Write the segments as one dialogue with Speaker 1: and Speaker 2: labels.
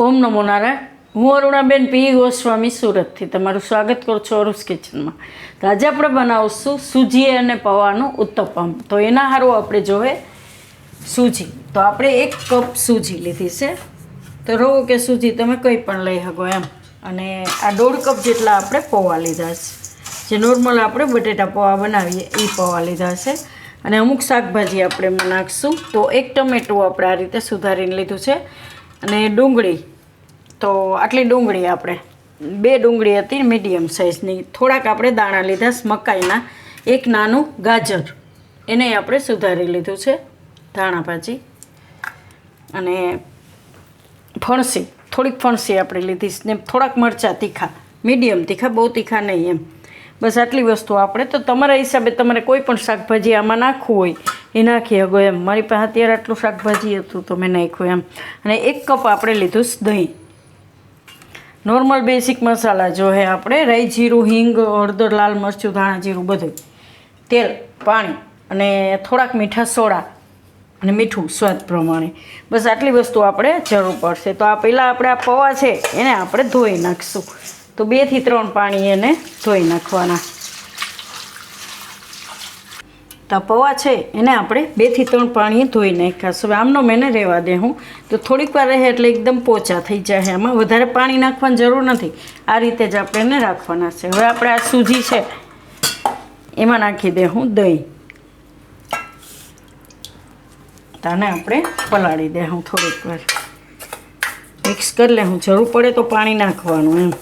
Speaker 1: ઓમ નમો નારાયણ. હું અરુણાબેન પી ગોસ્વામી સુરતથી તમારું સ્વાગત કરું છું અરુસ કિચનમાં. તો આજે આપણે બનાવશું સૂજી અને પૌવાનું ઉત્તપમ. તો એના હારું આપણે જોવે સૂજી. તો આપણે 1 કપ સૂજી લીધી છે. તો રવો કે સૂજી તમે કંઈ પણ લઈ શકો એમ. અને આ 1.5 કપ જેટલા આપણે પૌવા લીધા છે. જે નોર્મલ આપણે બટેટા પૌવા બનાવીએ એ પૌવા લીધા છે. અને અમુક શાકભાજી આપણે એમાં નાખીશું. તો 1 ટમેટું આપણે આ રીતે સુધારીને લીધું છે. અને ડુંગળી, તો આટલી ડુંગળી આપણે 2 ડુંગળી હતી મીડિયમ સાઇઝની. થોડાક આપણે દાણા લીધા મકાઈના. 1 નાનું ગાજર એને આપણે સુધારી લીધું છે, ધાણા ભાજી. અને ફણસી, થોડીક ફણસી આપણે લીધી ને થોડાક મરચાં તીખા, મીડિયમ તીખા, બહુ તીખા નહીં એમ. બસ આટલી વસ્તુ આપણે. તો તમારા હિસાબે તમારે કોઈ પણ શાકભાજી આમાં નાખવું હોય એ નાખી શકો એમ. મારી પાસે અત્યારે આટલું શાકભાજી હતું તો મેં નાખ્યું એમ. અને 1 કપ આપણે લીધું દહીં. નોર્મલ બેઝિક મસાલા જો હે આપણે રાઈ જીરું, હિંગ, હળદર, લાલ મરચું, ધાણા જીરું બધું, તેલ, પાણી અને થોડાક મીઠા સોડા અને મીઠું સ્વાદ પ્રમાણે. બસ આટલી વસ્તુ આપણે જરૂર પડશે. તો આ પહેલાં આપણે આ પૌવા છે એને આપણે ધોઈ નાખીશું. તો 2 થી 3 પાણી એને ધોઈ નાખવાના. તો પૌવા છે એને આપણે 2 થી 3 પાણીએ ધોઈ નાખ્યા. હવે આમનો મેને રહેવા દે હું. તો થોડીક વાર રહે એટલે એકદમ પોચા થઈ જાય. એમાં વધારે પાણી નાખવાની જરૂર નથી. આ રીતે જ આપણે એને રાખવાના છે. હવે આપણે આ સૂજી છે એમાં નાખી દે હું દહીં. તો આને આપણે પલાળી દે હું થોડીક વાર. મિક્સ કરી લે હું. જરૂર પડે તો પાણી નાખવાનું એમ.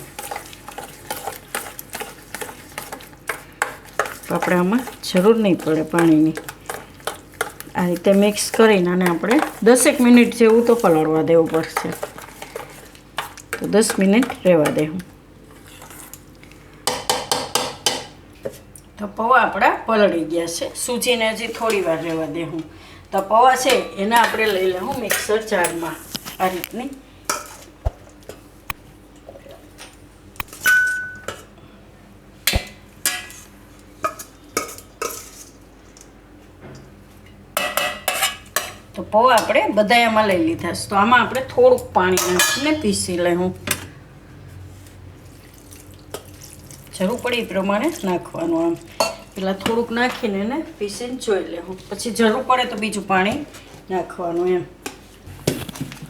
Speaker 1: આપણે આમાં જરૂર નહીં પડે પાણીની. આ રીતે મિક્સ કરીને આને આપણે 10 મિનિટ જેવું તો પલાળવા દેવું પડશે. તો 10 મિનિટ રહેવા દેવું. તો પૌવા આપણા પલળી ગયા છે. સૂજીને હજી થોડી વાર રહેવા દેવું. તો પૌવા છે એને આપણે લઈ લેવું મિક્સર જારમાં આ રીતની. તો પૌવા આપણે બધા એમાં લઈ લીધા છે. તો આમાં આપણે થોડુંક પાણી નાખીને પીસી લેવું. જરૂર પડે એ પ્રમાણે નાખવાનું. આમ પહેલાં થોડુંક નાખીને એને પીસીને જોઈ લેવું. પછી જરૂર પડે તો બીજું પાણી નાખવાનું એમ.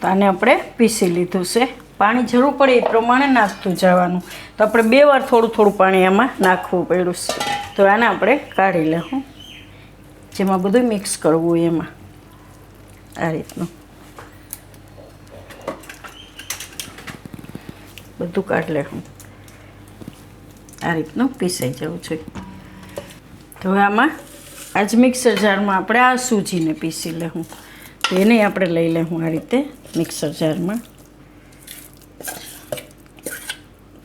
Speaker 1: તો આને આપણે પીસી લીધું છે. પાણી જરૂર પડે એ પ્રમાણે નાખતું જવાનું. તો આપણે 2 વાર થોડું થોડું પાણી એમાં નાખવું પડ્યું છે. તો આને આપણે કાઢી લેવું. જેમાં બધું મિક્સ કરવું એમાં આ રીતનું બધું કાઢી લેવું. આ રીતનું પીસાઈ જવું છે. તો હવે આમાં આજ મિક્સર જારમાં આપણે આ સૂજીને પીસી લેવું. તો એને આપણે લઈ લેવું આ રીતે મિક્સર જારમાં.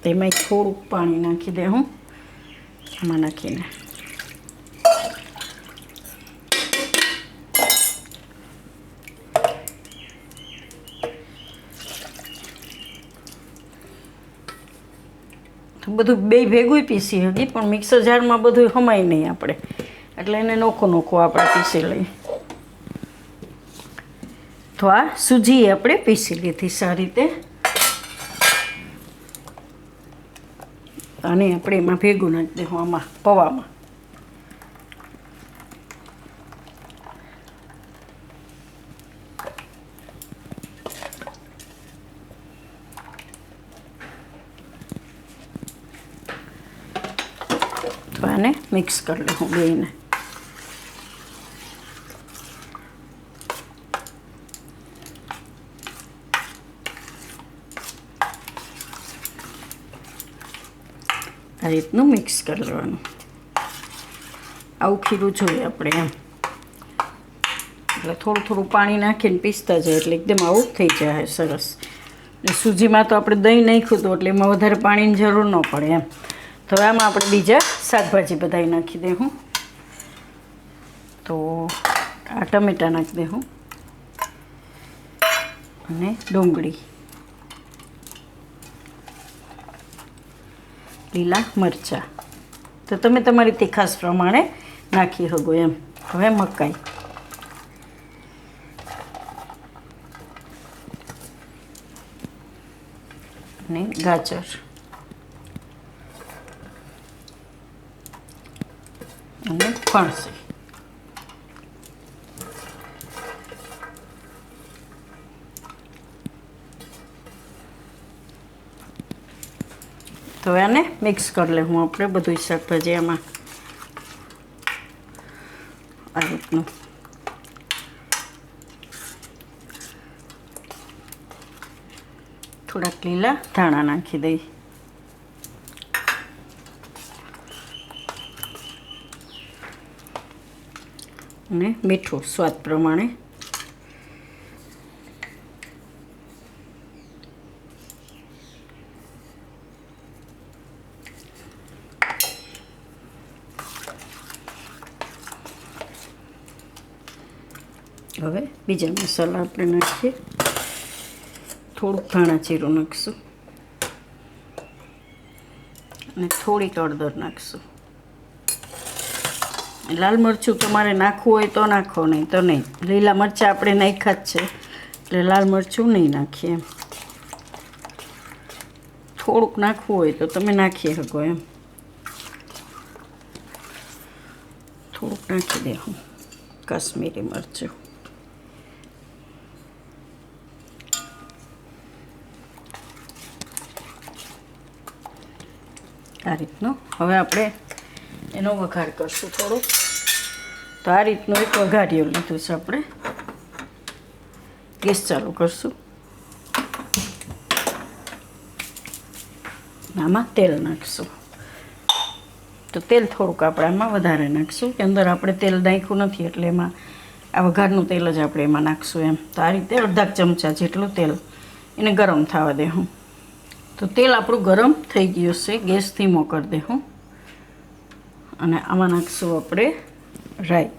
Speaker 1: તેમાં થોડુંક પાણી નાખી દેવું આમાં નાખીને. બધું બે ભેગું પીસી હતી પણ મિક્સર જારમાં બધું હમાય નહીં આપણે, એટલે એને નોખું આપણે પીસી લઈએ. તો આ સૂજી આપણે પીસી લીધી સારી રીતે. અને આપણે એમાં ભેગું નાખી દઈશું આમાં પૌવામાં. તો આને મિક્સ કરી લઉં બેને. આ રીતનું મિક્સ કરી લેવાનું. આવું ખીરું જોઈએ આપણે એમ. એટલે થોડું થોડું પાણી નાખીને પીસતા જાય એટલે એકદમ આવું થઈ જાય સરસ. અને સૂજીમાં તો આપણે દહીં નાખ્યું હતું એટલે એમાં વધારે પાણીની જરૂર ન પડે એમ. તો આમાં આપણે બીજા શાકભાજી બધા નાખી દઉં. તો આ ટમેટાં નાખી દઉં અને ડુંગળી, લીલા મરચાં. તો તમે તમારી તીખાશ પ્રમાણે નાખી શકો એમ. હવે મકાઈ, અને ગાજર અને ફણસી. તો આને મિક્સ કરી લે હું આપણે બધું શાકભાજી આમાં આ રીતનું. થોડાક લીલા ધાણા નાખી દઈ. અને મીઠું સ્વાદ પ્રમાણે. હવે બીજા મસાલા આપણે નાખીએ. થોડુંક ધાણા જીરું નાખીશું અને થોડીક હળદર નાખીશું. લાલ મરચું તમારે નાખવું હોય તો નાખો, નહીં તો નહીં. લીલા મરચાં આપણે નાખ્યા જ છે એટલે લાલ મરચું નહીં નાખીએ. એમ થોડુંક નાખવું હોય તો તમે નાખી શકો. એમ થોડુંક નાખી દે હું કાશ્મીરી મરચું. આ રીતનું. હવે આપણે એનો વઘાર કરશું થોડુંક. તો આ રીતનું એક વઘારિયું લીધું છે આપણે. ગેસ ચાલુ કરશું. આમાં તેલ નાખીશું. તો તેલ થોડુંક આપણે આમાં વધારે નાખીશું કે અંદર આપણે તેલ નાખ્યું નથી એટલે એમાં આ વઘારનું તેલ જ આપણે એમાં નાખીશું. એમ તો આ રીતે અડધા ચમચા જેટલું તેલ એને ગરમ થવા દે હું. તો તેલ આપણું ગરમ થઈ ગયું છે. ગેસ ધીમો કરી દે હું. અને આમાં નાખીશું આપણે રાઈ.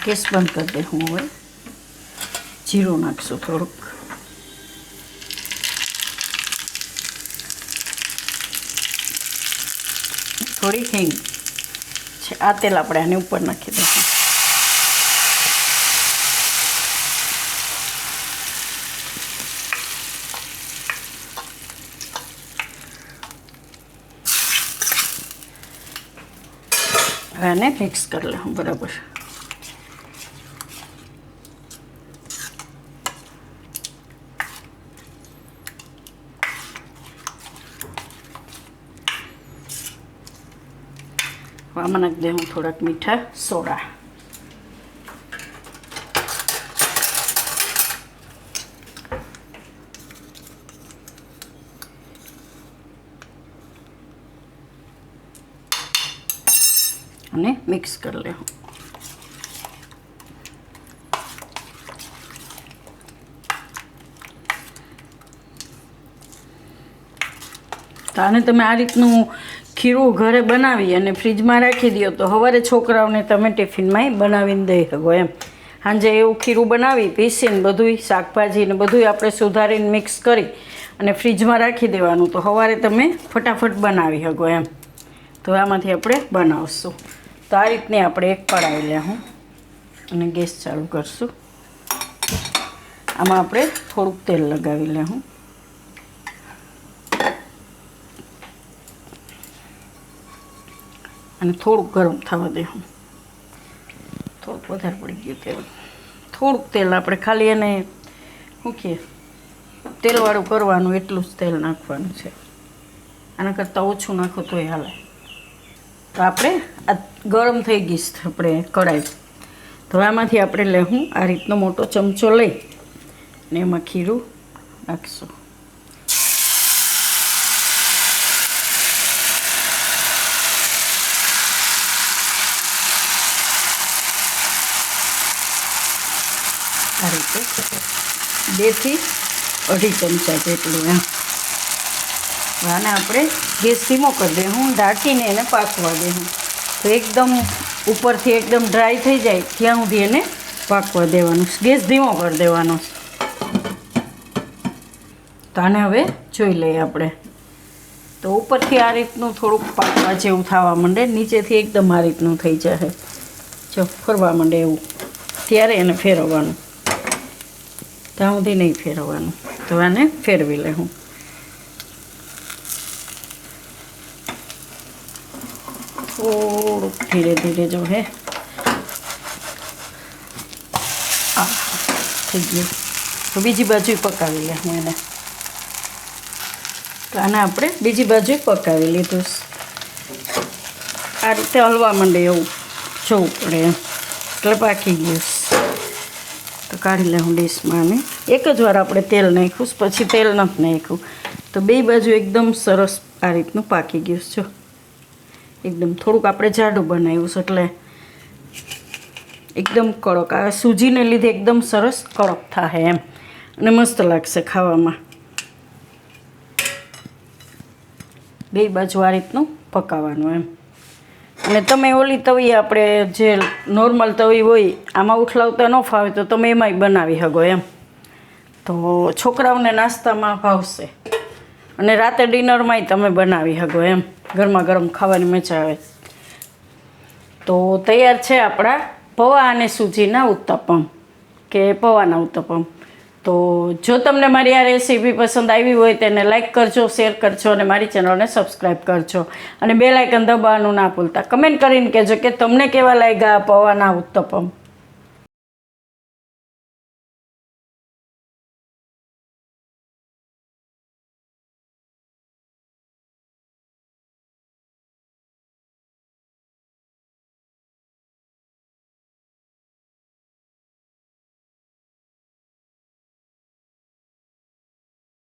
Speaker 1: ગેસ બંધ કરી દે હું. હવે જીરું નાખીશું થોડુંક. થોડી હિંગ છે. આ તેલ આપણે આની ઉપર નાખી દઈશું. આને મિક્સ કરી લઉં બરાબર. આમાં નાખી દે હું થોડાક મીઠા સોડા. અને મિક્સ કરી લેવું. તો આને તમે આ રીતનું ખીરું ઘરે બનાવી અને ફ્રીજમાં રાખી દો તો સવારે છોકરાઓને તમે ટિફિનમાં બનાવીને દઈ શકો. એમ સાંજે એવું ખીરું બનાવી પીસીને બધું શાકભાજી ને બધું આપણે સુધારીને મિક્સ કરી અને ફ્રીજમાં રાખી દેવાનું તો સવારે તમે ફટાફટ બનાવી શકો. એમ તો આમાંથી આપણે બનાવશું. તો આ રીતની આપણે એક કઢાઈ લેવું અને ગેસ ચાલુ કરશું. આમાં આપણે થોડુંક તેલ લગાવી લેવું. અને થોડુંક ગરમ થવા દેવું. થોડુંક વધારે પડી ગયું તેલ. થોડુંક તેલ આપણે ખાલી એને શું કહે તેલવાળું કરવાનું એટલું જ તેલ નાખવાનું છે. આના કરતાં ઓછું નાખો તોય હાલે. તો આપણે આ ગરમ થઈ ગઈ છે આપણે કઢાઈ. તો આમાંથી આપણે લેવું આ રીતનો મોટો ચમચો લઈ અને એમાં ખીરું નાખીશું. આ રીતે 2 થી 2.5 ચમચા જેટલું. એમ આને આપણે ગેસ ધીમો કરી દઉં. ઢાંકીને એને પાકવા દઉં. તો એકદમ ઉપરથી એકદમ ડ્રાય થઈ જાય ત્યાં સુધી એને પાકવા દેવાનું. ગેસ ધીમો કરી દેવાનો. તો આને હવે જોઈ લઈએ આપણે. તો ઉપરથી આ રીતનું થોડુંક પાકવા જેવું થવા માંડે. નીચેથી એકદમ આ રીતનું થઈ જાય. જો ફરવા માંડે એવું. ત્યારે એને ફેરવવાનું, ત્યાં સુધી નહીં ફેરવવાનું. તો આને ફેરવી લે હું. થોડુંક ધીરે ધીરે જો હે થઈ ગયું. તો બીજી બાજુ પકાવી લે હું એને. તો આને આપણે બીજી બાજુ પકાવી લીધું. આ રીતે હલવા માંડે એવું જોવું પડે એમ, એટલે પાકી ગયું. તો કાઢી લે હું ડીશમાં. અને એક જ વાર આપણે તેલ નાખ્યું, પછી તેલ નથી નાખ્યું. તો બે બાજુ એકદમ સરસ આ રીતનું પાકી ગયું. જો એકદમ થોડુંક આપણે જાડું બનાવ્યું છે એટલે એકદમ કડક. આ સૂજીને લીધે એકદમ સરસ કડક થાય એમ, અને મસ્ત લાગશે ખાવામાં. બે બાજુ આ રીતનું પકાવવાનું એમ. અને તમે ઓલી તવી આપણે જે નોર્મલ તવી હોય આમાં ઉઠલાવતા ન ફાવે તો તમે એમાંય બનાવી શકો એમ. તો છોકરાઓને નાસ્તામાં ભાવશે, અને રાતે ડિનરમાંય તમે બનાવી શકો એમ. ગરમા ગરમ ખાવાની મજા આવે. તો તૈયાર છે આપણા પૌવા અને સૂજીના ઉત્તપમ કે પૌવાના ઉત્તપમ. તો જો તમને મારી આ રેસીપી પસંદ આવી હોય તેને લાઇક કરજો, શેર કરજો, અને મારી ચેનલને સબસ્ક્રાઈબ કરજો. અને બેલ આઇકન દબાવવાનું ના ભૂલતા. કમેન્ટ કરીને કહેજો કે તમને કેવા લાગ્યા પૌવાના ઉત્તપમ.